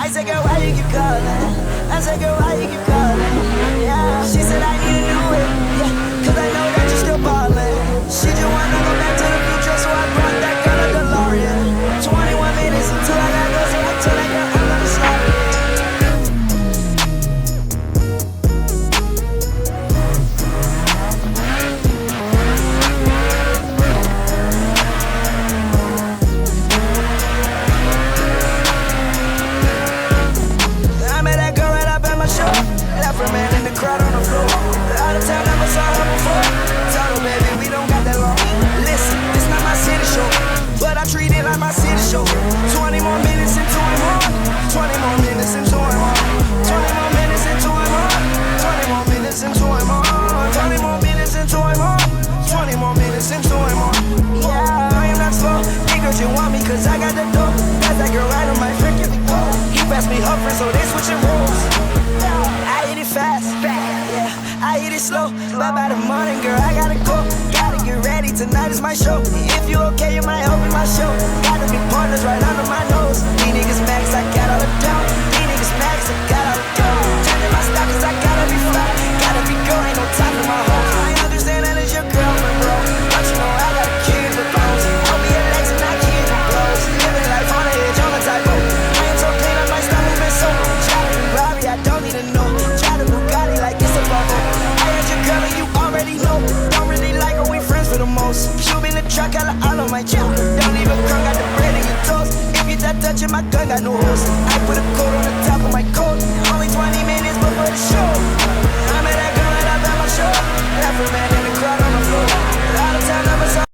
I said, girl, why you keep calling? I said, girl, why you keep calling? Yeah, she said, I need a new whip. Yeah, cause I know that you're still ballin'. She just wanna go back to the future, so I brought that girl a DeLorean. 21 minutes until I gotta go, so I told that girl I'm gonna slide. Left her man in the crowd on the floor. Out of town, never saw her before. Told her, baby, we don't got that long. Listen, this not my city show, but I treat it like my city show. 20 more minutes into it more. 20 more minutes into it more. 20 more minutes into it more. 20 more minutes into it more. 20 more minutes into it more. 20 more minutes into it more. Yeah, I am not slow. Niggas, you want me cause I got the dope. That's that girl right on my freaking phone. He passed me her friend, so they switching roles. I hit it fast, yeah, I hit it slow. But by the morning, girl, I gotta go. Gotta get ready, tonight is my show. If you okay, you might open my show. Gotta be partners right under my nose. These niggas max, I got all the dough. These niggas max, I got all the dough. Changing my style cause I gotta be fly. Gotta be go, ain't no time for my hoes. I understand that it's your girlfriend, bro, but you know I gotta keep it close. I'll be your legs and I keep it close. Living life on the edge, on the tightrope. I ain't so clean, I might start moving so. Shouting Robbie, I don't need to know. Bugatti like it's a bubble. I had your girl and you already know. Don't really like her, we friends for the most. Shoot me in the truck, all on my chill. Don't even crunk, got the bread in your toast. If you start touching my gun, got no holes. I put a coat on the top of my coat. Only 20 minutes before the show. I met that girl and I bet my show. Left her man in the crowd on the floor. Out of town, never saw